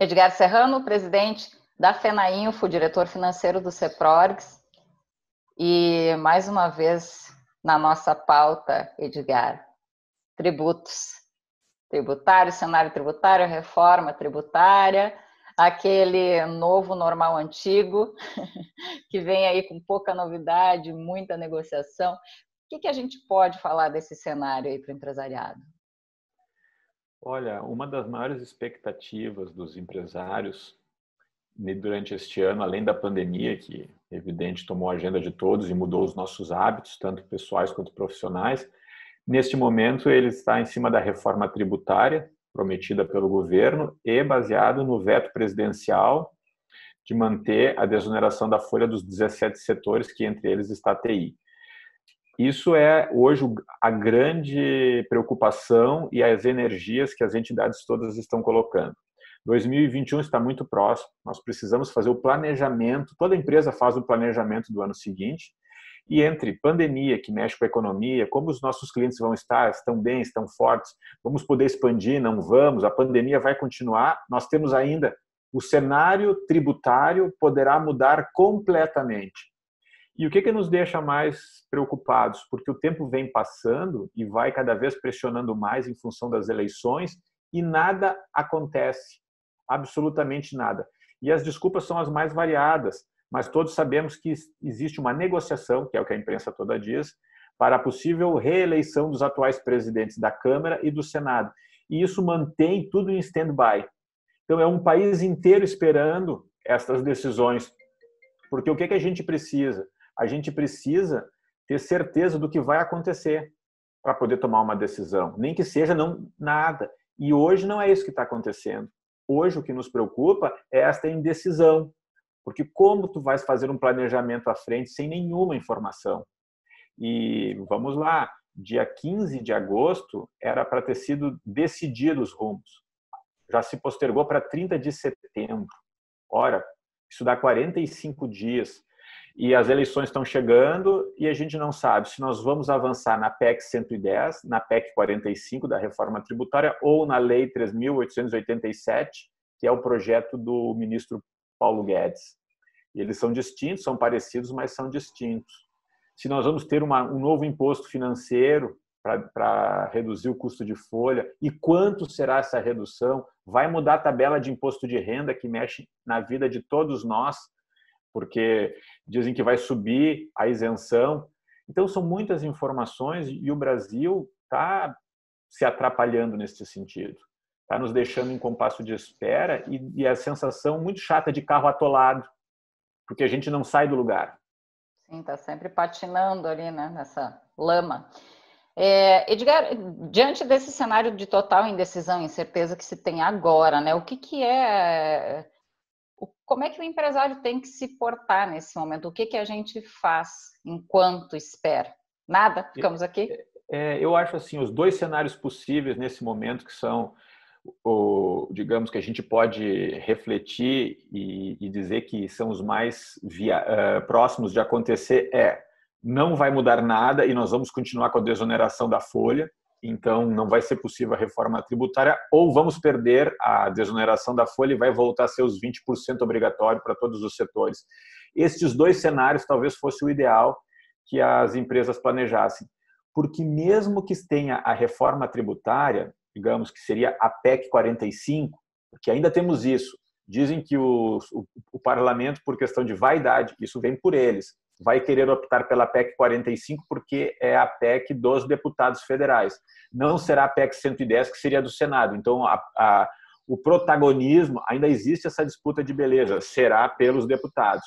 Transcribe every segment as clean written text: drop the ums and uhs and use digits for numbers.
Edgar Serrano, presidente da FENAINFO, diretor financeiro do CEPRORGS. E, mais uma vez, na nossa pauta, Edgar, tributos. Tributário, cenário tributário, reforma tributária, aquele novo normal antigo, que vem aí com pouca novidade, muita negociação. O que a gente pode falar desse cenário aí para o empresariado? Olha, uma das maiores expectativas dos empresários durante este ano, além da pandemia, que, evidente, tomou a agenda de todos e mudou os nossos hábitos, tanto pessoais quanto profissionais, neste momento ele está em cima da reforma tributária prometida pelo governo e baseado no veto presidencial de manter a desoneração da folha dos 17 setores, que entre eles está a TI. Isso é, hoje, a grande preocupação e as energias que as entidades todas estão colocando. 2021 está muito próximo, nós precisamos fazer o planejamento, toda empresa faz o planejamento do ano seguinte, e entre pandemia, que mexe com a economia, como os nossos clientes vão estar, estão bem, estão fortes, vamos poder expandir, não vamos, a pandemia vai continuar, nós temos ainda o cenário tributário poderá mudar completamente. E o que nos deixa mais preocupados? Porque o tempo vem passando e vai cada vez pressionando mais em função das eleições e nada acontece, absolutamente nada. E as desculpas são as mais variadas, mas todos sabemos que existe uma negociação, que é o que a imprensa toda diz, para a possível reeleição dos atuais presidentes da Câmara e do Senado. E isso mantém tudo em stand-by. Então, é um país inteiro esperando essas decisões. Porque o que a gente precisa? A gente precisa ter certeza do que vai acontecer para poder tomar uma decisão, nem que seja nada. E hoje não é isso que está acontecendo. Hoje o que nos preocupa é esta indecisão, porque como tu vais fazer um planejamento à frente sem nenhuma informação? E vamos lá, dia 15 de agosto era para ter sido decidido os rumos. Já se postergou para 30 de setembro. Ora, isso dá 45 dias. E as eleições estão chegando e a gente não sabe se nós vamos avançar na PEC 110, na PEC 45 da reforma tributária ou na Lei 3.887, que é o projeto do ministro Paulo Guedes. E eles são distintos, são parecidos, mas são distintos. Se nós vamos ter um novo imposto financeiro para reduzir o custo de folha, e quanto será essa redução? Vai mudar a tabela de imposto de renda que mexe na vida de todos nós, porque dizem que vai subir a isenção. Então, são muitas informações e o Brasil está se atrapalhando nesse sentido. Está nos deixando em compasso de espera e a sensação muito chata de carro atolado, porque a gente não sai do lugar. Sim, está sempre patinando ali, né, nessa lama. Edgar, diante desse cenário de total indecisão e incerteza que se tem agora, né, como é que o empresário tem que se portar nesse momento? O que a gente faz enquanto espera? Nada? Ficamos aqui? Eu acho assim, os dois cenários possíveis nesse momento, que são, digamos, que a gente pode refletir e dizer que são os mais próximos de acontecer, não vai mudar nada e nós vamos continuar com a desoneração da folha, então não vai ser possível a reforma tributária, ou vamos perder a desoneração da folha e vai voltar a ser os 20% obrigatório para todos os setores. Estes dois cenários talvez fosse o ideal que as empresas planejassem, porque mesmo que tenha a reforma tributária, digamos que seria a PEC 45, porque ainda temos isso, dizem que o parlamento, por questão de vaidade, isso vem por eles, vai querer optar pela PEC 45 porque é a PEC dos deputados federais. Não será a PEC 110, que seria do Senado. Então, o protagonismo, ainda existe essa disputa de beleza, será pelos deputados.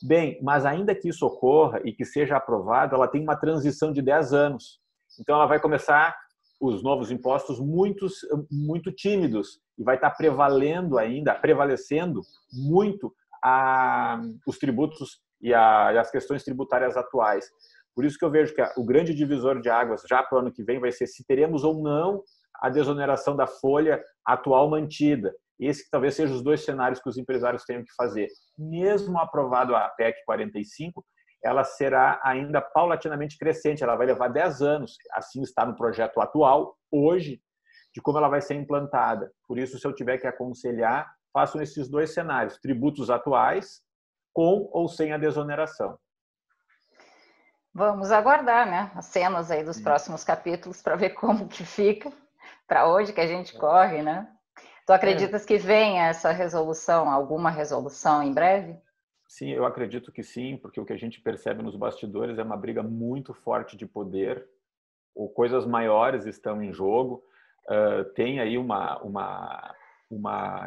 Bem, mas ainda que isso ocorra e que seja aprovado, ela tem uma transição de 10 anos. Então, ela vai começar os novos impostos muito tímidos e vai estar prevalecendo muito os tributos e as questões tributárias atuais. Por isso que eu vejo que o grande divisor de águas já para o ano que vem vai ser se teremos ou não a desoneração da folha atual mantida. Esse que talvez sejam os dois cenários que os empresários tenham que fazer. Mesmo aprovado a PEC 45, ela será ainda paulatinamente crescente, ela vai levar 10 anos, assim está no projeto atual, hoje, de como ela vai ser implantada. Por isso, se eu tiver que aconselhar, façam esses dois cenários, tributos atuais com ou sem a desoneração. Vamos aguardar, né, as cenas aí dos próximos capítulos para ver como que fica, para onde que a gente corre, né? Tu acreditas que venha essa resolução, alguma resolução em breve? Sim, eu acredito que sim, porque o que a gente percebe nos bastidores é uma briga muito forte de poder, ou coisas maiores estão em jogo, tem aí uma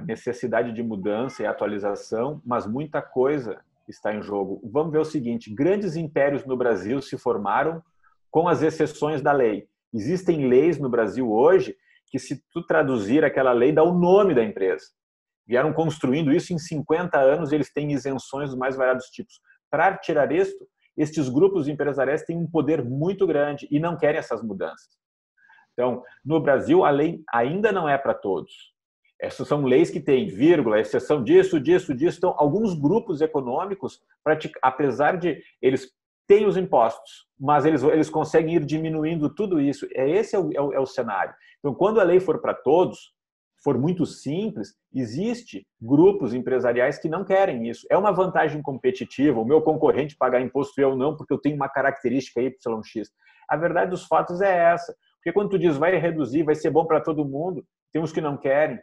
necessidade de mudança e atualização, mas muita coisa está em jogo. Vamos ver o seguinte, grandes impérios no Brasil se formaram com as exceções da lei. Existem leis no Brasil hoje que, se tu traduzir aquela lei, dá o nome da empresa. Vieram construindo isso em 50 anos e eles têm isenções dos mais variados tipos. Para tirar isto, estes grupos empresariais têm um poder muito grande e não querem essas mudanças. Então, no Brasil, a lei ainda não é para todos. Essas são leis que têm vírgula, exceção disso, disso, disso. Então, alguns grupos econômicos, apesar de eles têm os impostos, mas eles conseguem ir diminuindo tudo isso. Esse é o cenário. Então, quando a lei for para todos, for muito simples, existe grupos empresariais que não querem isso. É uma vantagem competitiva, o meu concorrente pagar imposto e eu não, porque eu tenho uma característica YX. A verdade dos fatos é essa. Porque quando tu diz vai reduzir, vai ser bom para todo mundo, tem uns que não querem.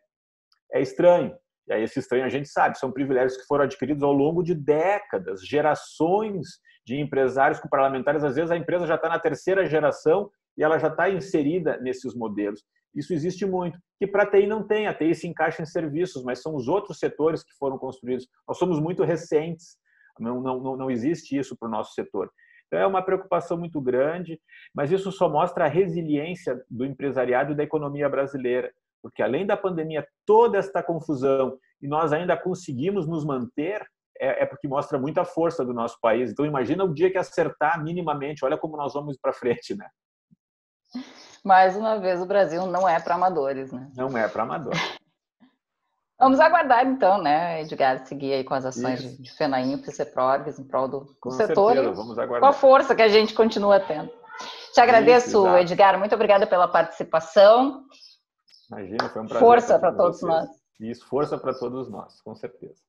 É estranho. E aí esse estranho a gente sabe, são privilégios que foram adquiridos ao longo de décadas, gerações de empresários com parlamentares. Às vezes a empresa já está na terceira geração e ela já está inserida nesses modelos. Isso existe muito. Que para a TI não tem. A TI se encaixa em serviços, mas são os outros setores que foram construídos. Nós somos muito recentes. Não existe isso para o nosso setor. Então é uma preocupação muito grande, mas isso só mostra a resiliência do empresariado e da economia brasileira. Porque além da pandemia, toda esta confusão, e nós ainda conseguimos nos manter, é porque mostra muita força do nosso país. Então imagina o dia que acertar minimamente, olha como nós vamos para frente, né? Mais uma vez, o Brasil não é para amadores, né? Não é para amadores. Vamos aguardar, então, né, Edgar, seguir aí com as ações de FENAINFO e CEPRORGS em prol do setor certeza, vamos aguardar. Com a força que a gente continua tendo. Te agradeço, isso, Edgar, muito obrigada pela participação. Imagina, foi um prazer. Força para todos nós. Isso, força para todos nós, com certeza.